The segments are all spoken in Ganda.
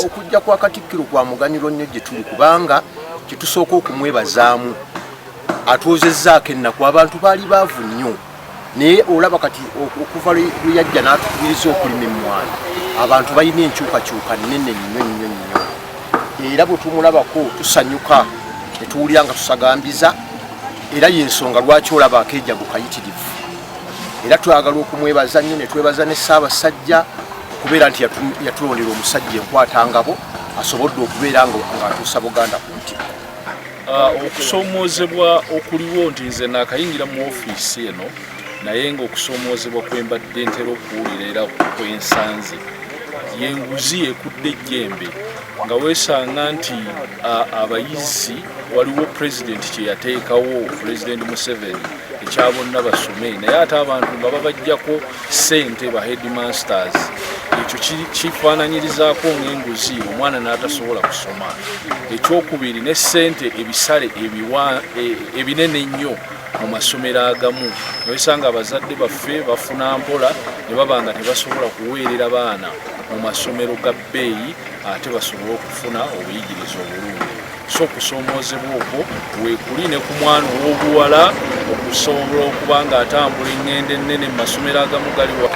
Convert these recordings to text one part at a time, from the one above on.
okujja kwa Katikkiro kwa muganyiro nnyo gye tuli kubanga kitusooka okumwebazaamu atuwozezzaako ennaku abantu baali baavu nnyo naye olaba kati okuva lwe yajja n'atukubiriza okulima emmwanyi abantu balina enkyukakyuka nnene nnyo nnyo nnyo era bwe tumulabako tusanyuka ne tuwulira nga tusagambiza era y'ensonga lwaki olaba akeejago kayitirivu era twagala okumwebaza nnyo ne twebaza ne Ssaabasajja okubeera nti yatulondera omusajja enkwatangabo asobodde okubeera ng'atuusa Buganda ku ntikko. Okusoomoozebwa okuliwo nti nze naakayingira mu ofiisi eno naye ng'okusoomoozebwa kwe mbadde ntera okuwulira era kwensanze y'enguzi ekudde ejjembe nga weesanga nti abayizi waliwo pulezidenti kye yateekawo pulezidenti Museveni ekya bonna basome naye ate abantu nga babajjako ssente ba headmasters ekyo kifaananyirizaako ng'enguzi omwana n'atasobola kusoma. Ekyokubiri ne ssente ebisale ebinene ennyo mu masomero agamu noyesanga abazadde baffe bafuna mpola ne baba nga tebasobola kuweerera baana mu masomero ga bbeeyi ate basobola okufuna obuyigiriza obulungi. So okusoomoozebwa okwo weekuli ne ku mwana ow'obuwala okusobola okuba nga atambula eŋŋendo ennene mu masomero agamu galiwa.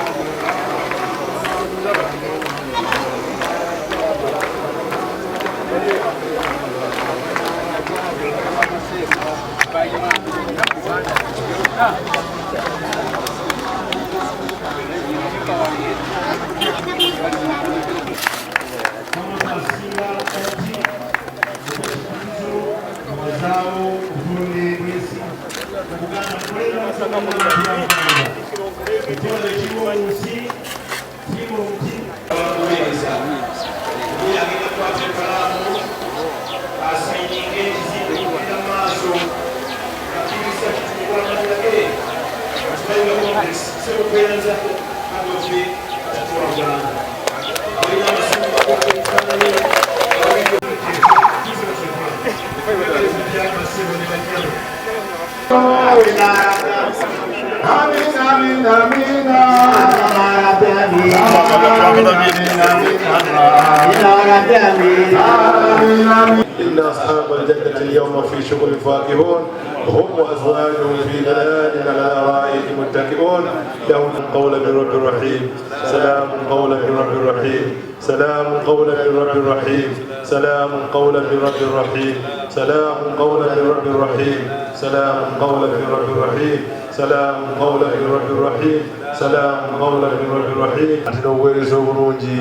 إن أصحاب الجنة اليوم في شغل فاكهون هم وأزواجهم في ظلال على الأرائك متكئون لهم قولا من رب رحيم سلام قولا من رب رحيم سلام قولا من رب رحيم سلام قولا من رب رحيم سلام قولا من رب رحيم سلام قولا من رب رحيم سلام قولا من رب رحيم سلام قولا من رب رحيم atinoweereza obulungi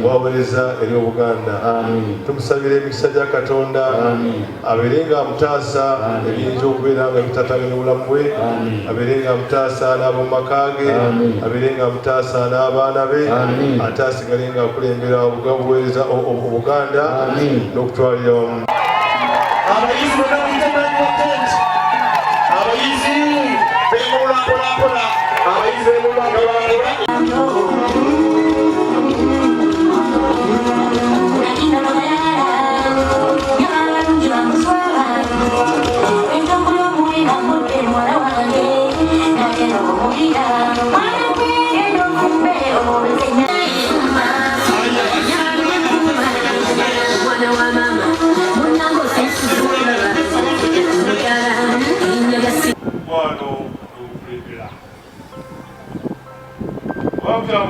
waweereza eri Obuganda tumusabire emikisa gya Katonda abeere nga amutaasa ebiyinza okubeera nga bitataganya obulamu bwe abeere nga amutaasa n'ab'omu maka ge abeere nga amutaasa n'abaana be ate asigale nga akulembera obuweereza Obuganda n'okutwalira wamu. Abayizi bonna muyitamanyi mutenti abayizi bemulambulampula abayizi bemulambulampula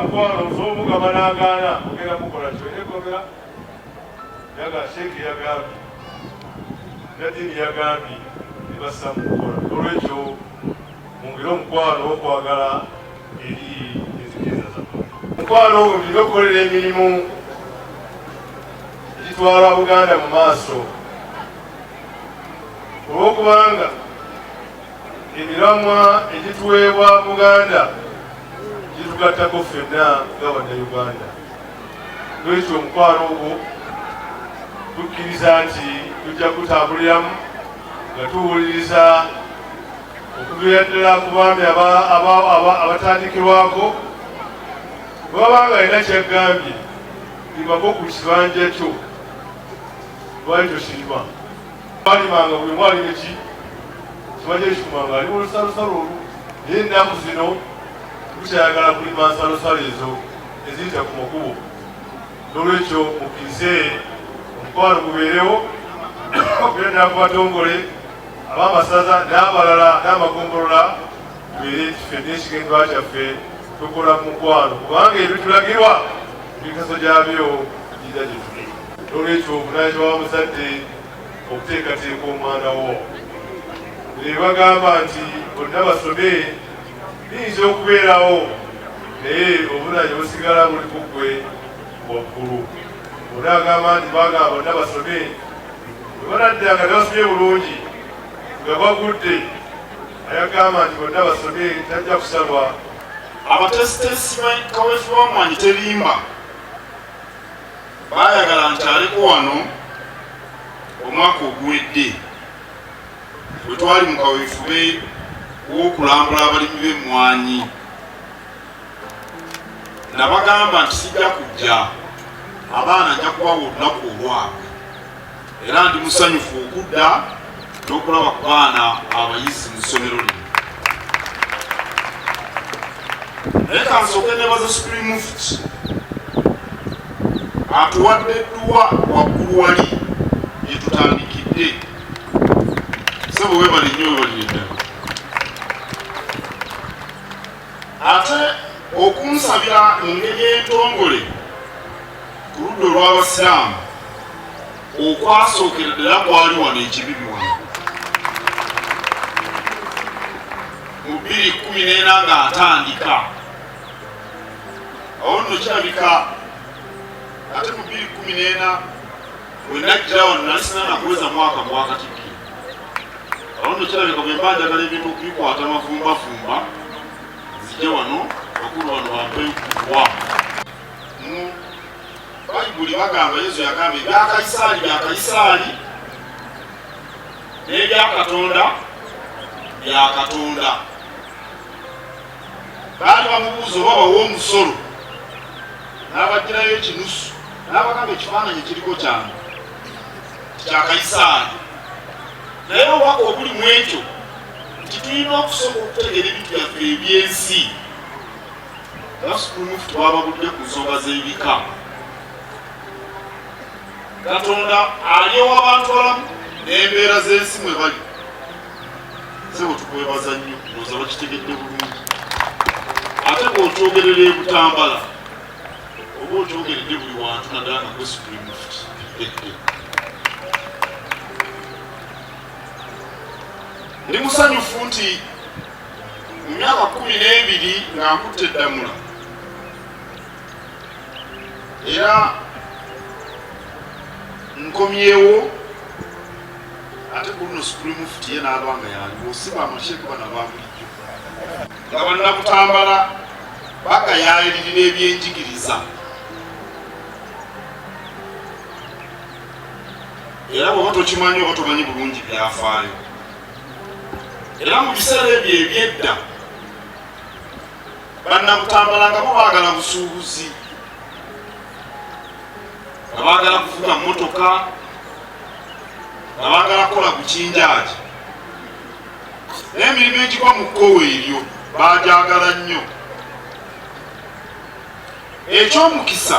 mukwano nsobugamba n'agaana ogenda kukola kyoyegomera yaga sheeki yagambye nadini yagambye nebassa mukola olwekyo mungire omukwano okwagala eri ezikiriza zammwe mukwano ogwo tulina okukolera emirimu egitwala Buganda mu maaso olw'okubanga emiramwa egituweebwa Buganda gitugattako ffenna ng'Abannayuganda. Lwekyo omukwano ogwo tukkiriza nti tujja kutambuliramu nga tuwuliriza okuviira ddala ku baami abatandikirwako bw'aba nga alina kyaggambye libako ku kibanja kyo lwali tosirima walimanga buli mwalime ki kibanja ekikumanga ali mu lusalosalo olwo naye ennaku zino tukyayagala kulima nsalosalo ezo eziyita ku makubo. N'olwekyo mukkirize omukwano gubeerewo okugenda ku batongole ab'amasaza n'abalala n'amagombolola tubeere ffenna ekigendwa kyaffe tukola mu mukwano kubanga ebitulagirwa emikaso gyabyo gijja gye tuli. N'olwekyo obunaayitibwa wa muzadde okuteekateeka omwana wo ne bagamba nti bonna basome biyinza okubeerawo naye obunaanyi busigala buli ku ggwe waggulu. Bonna agamba nti bagamba bonna basome bwe banaddanga tebasomye bulungi nga bagudde ayagamba nti bonna basome tajja kusalwa. Abatesitesi kaweefube bamwanyi terimba baayagala nti aliko wano omwaka oguwedde bwe twali mu kaweefube w'okulambula abalimi b'emmwanyi nabagamba nti sijja kujja abaana nja kubawa olunaku olwabwe era ndi musanyufu okudda n'okulaba ku baana abayizi mu ssomero lino. Naye kansooke nebaza Supreme Mufti atuwadde edduwa waggulu wali yetutandikidde sebo webali nnyo webalire ddala ate okunsabira mu ngeri entongole ku ludda olw'abasiraamu okwasookera ddala kwali wano ekibibi wano mu 2014 nga atandika awo nno kirabika ate mu 2014 bwe najjira wano nali sinaana kuweza mwaka mwakatikkiro awo nno kirabika bwe mba njagala ebintu okubikwata mavumbafumba zijje wano bakulu wano bampekuwa. Mu bayibuli bagamba Yesu yagamba ebyakayisaali byakayisaali n'ebyakatonda byakatonda. Baali bamubuuza oba bawa omusolo n'abagirayo ekinusu n'abagamba ekifaananyi kiriko kyange kyakayisaali naye obubaka obuli mu ekyo nti tulina okusobola okutegeera ebintu byaffe ebyensi. Supreme Mufti twabagudde ku nsonga z'ebika. Katonda alyowa abantu balamu n'embeera z'ensi mwe bali. Sebo tukwebaza nnyo nooza bakitegedde bulungi. Ate bw'otwogerera e Butambala oba otwogeredde buli wantu naddala nga gwe Supreme Mufti. Ndi musanyufu nti mu myaka 12 nga nkutte eddamula era nkomyewo ate ku luno Supreme Mufti ye n'abanga yaliwo si bamasheeku bana babulijjo nga bannabutambala bagayaalirira ebyenjigiriza era bw'oba tokimanyi oba tomanyi bulungi byafaayo. Era mu biseera ebyo ebyedda bannabutambala nga bo baagala busuubuzi nga baagala kuvuga mmotoka nga baagala kukola bukinjaaji n'emirimu egigwa mu kkowe eryo baajagala nnyo. Ekyomukisa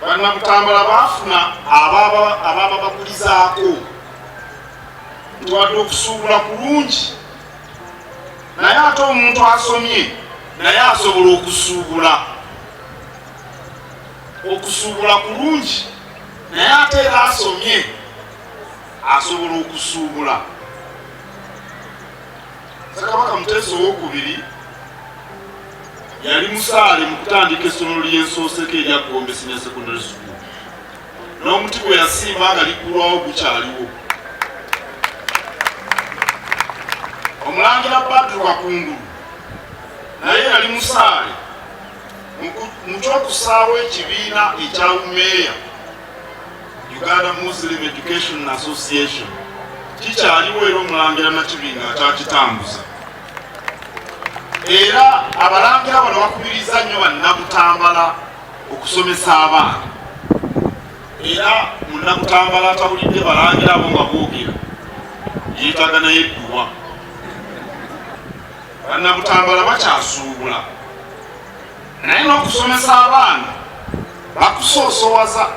bannabutambala baafuna abaaba bakulizaako tuwadde okusuubula kulungi naye ate omuntu asomye naye asobola okusuubula kulungi naye ate era asomye asobola okusuubula. Ssekabaka Muteesa II yali musaale mu kutandika essomero ly'ensooseko erya Gombe Senior Secondary School n'omuti gwe yasimba nga liggulwawo gukyaliwo. Omulangira Badru Kakungulu naye yali musaale mu kyokusaawo ekibiina ekya UMEA Uganda Muslim Education Association kikyaliwo era omulangira Nakibinga akyakitambuza. Era abalangira bano bakubiriza nnyo bannabutambala okusomesa abaana era munnabutambala atabulidde balangira abo nga boogera yeetaaga naye edduwa. bannabutambala bakyasuubula naye n'okusomesa abaana bakusoosowaza.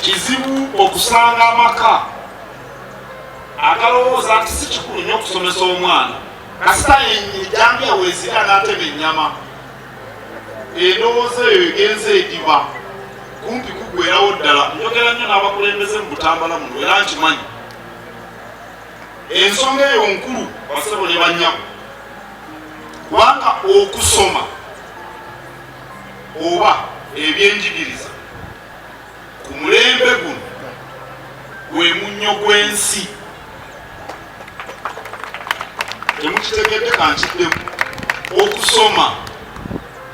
Kizibu okusanga amaka agalowooza nti si kikulu nnyo okusomesa omwana kasita ejjambiya weezira n'atema ennyama endowooza eyo egenza ediba kumpi kugwerawo ddala. Njogera nnyo n'abakulembeze mu Butambala muno era nkimanyi ensonga eyo nkulu basebo ne bannyabo kubanga okusoma oba ebyenjigiriza ku mulembe guno gwe munnyo gw'ensi. Temukitegedde kankiddemu. Okusoma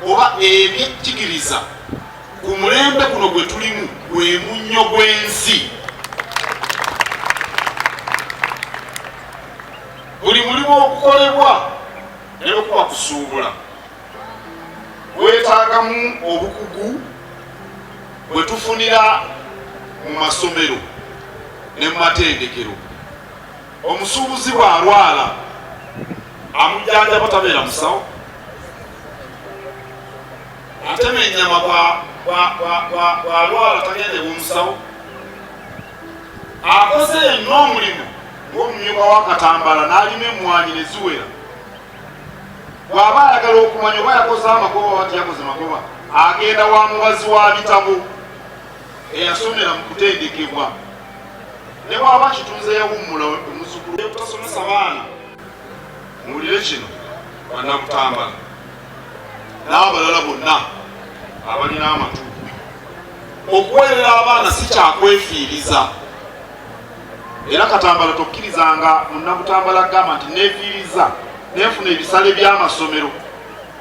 oba ebyenjigiriza ku mulembe guno gwe tulimu gwe munnyo gw'ensi. Buli mulimu okukolebwa ne bwekuba kusuubula gwetaagamu obukugu bwe tufunira mu masomero ne mu matendekero. Omusuubuzi bw'alwala amujjanjaba tabeera musawo, atema ennyama bw'alwala tagende bumusawo. Akoze yenna omulimu ng'omumyuka wa Katambala n'alima emmwanyi ne ziwera, bw'aba ayagala okumanya oba yakoze amagoba oba tiyakoze magoba agenda wa mubazi wa bitabo eyasomera mu kutendekebwa. Ne bw'aba kitunze yawummula omuzukulu obutasomesa baana. Muwulire kino bannabutambala n'abalala bonna abalina amatu, okuweerera abaana si kyakwefiiriza. Era Katambala tokkirizanga munnabutambala agamba nti neefiiriza nefuna ebisale by'amasomero.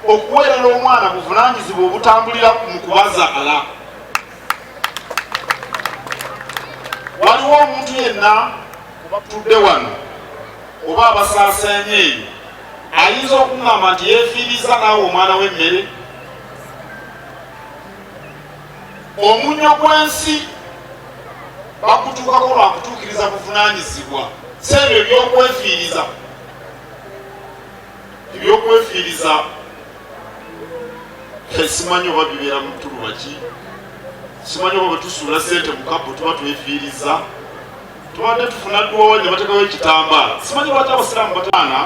Okuweerera omwana buvunaanyizibwa obutambulira mu kubazaala. Waliwo omuntu yenna tudde wano oba abasaasaanya eyo ayinza okungamba nti yeefiiriza naawe omwana w'emmere? Omunnyo gw'ensi bakutuukako lwakutuukiriza buvunaanyizibwa. Si ebyo ebyokwefiiriza. Ebyokwefiiriza simanyi oba bibeera mu tuluba ki, simanyi oba bwe tusuula ssente mu kapu tuba twefiiriza. Tubadde tufuna ddwooli ne batekawo ekitambaala. Simanyi lwaki abasiraamu bataana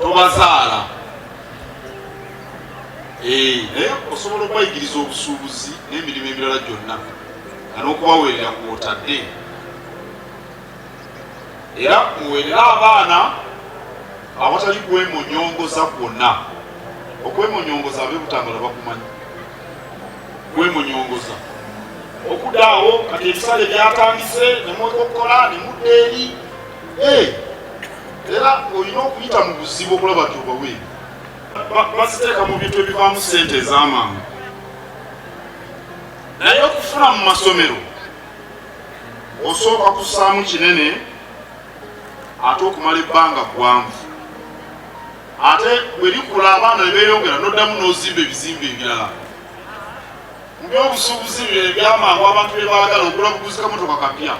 tobazaala. Naye osobola okubayigiriza obusuubuzi n'emirimu emirala gyonna n'okubaweerera kw'otadde. Era muweerera abaana awatali kwemonyongoza kwonna. Okwemonyongoza ab'Ebutambala bakumanyi. Kwemonyongoza okuddaawo kati ebisale byatandise ne mwekokola ne mudda eri. Era olina okuyita mu buzibu okulaba nti obaweeri. Baziteeka mu bintu ebivaamu ssente ez'amangu. Naye okufuna mu masomero osooka kussaamu kinene ate okumala ebbanga ggwanvu. Ate bwe likula abaana ne beeyongera n'oddamu n'ozimba ebizimbe ebirala. Mu byobusuubuzi byo ebyamangu abantu bye baagala ogula buguzi kamotoka kapya.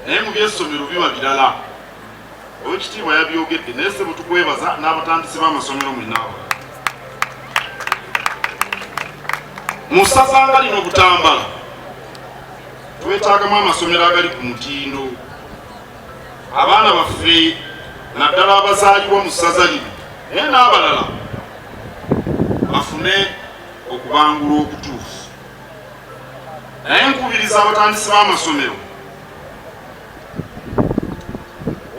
Naye mu by'essomero biba birala. Oweekitiibwa yabyogedde naye ssebo tukwebaza n'abatandisi b'amasomero mwinaabo. Mu ssaza nga lino Butambala twetaagamu amasomero agali ku mutindo. Abaana baffe naddala abazaalibwa mu ssaza lino naye n'abalala bafune okubangula okutuufu. Naye nkubiriza abatandisi b'amasomero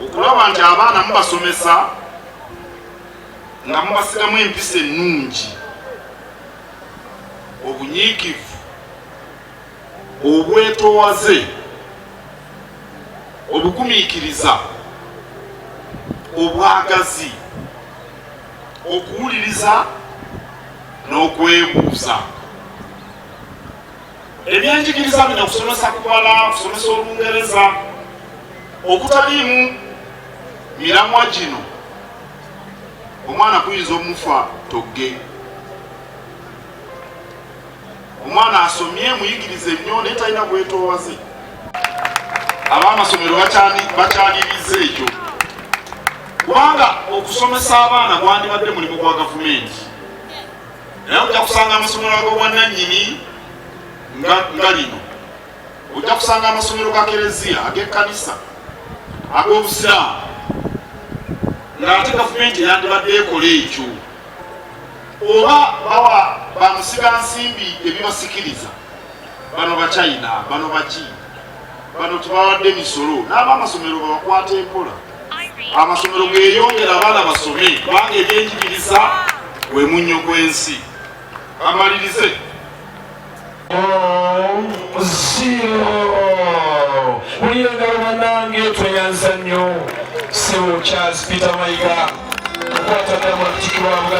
okulaba nti abaana mubasomesa nga mubasigamu empisa ennungi, obunyiikivu, obwetoowaze, obugumiikiriza, obwagazi, okuwuliriza n'okwebuuza. Ebyenjigiriza bino kusomesa kubala, kusomesa Olungereza, okutaliimu miramwa gino omwana kuyinza omufa togge. Omwana asomye muyigirize nnyo naye talina bwetoowaze. ab'amasomero bakyaniriza ekyo kubanga okusomesa abaana gwandibadde mulimu gwa gavumenti naye ojja kusanga amasomero ag'obwannannyini nga lino ojja kusanga amasomero ga kereziya ag'ekkanisa ag'obusiraamu ng'ate gavumenti eyandibadde ekola ekyo oba bawa bamusigansimbi ebibasikiriza bano bachina bano baki bano tubawadde emisolo n'ab'amasomero babakwata empola amasomero geeyongera abaana basome kubanga ebyenjigiriza gwe munnyo gw'ensi amalirize muliyengalo bannange tweyanza nnyo Sebo Charles Peter Mayiga okukwata ddala mu Katikkiro wa Buganda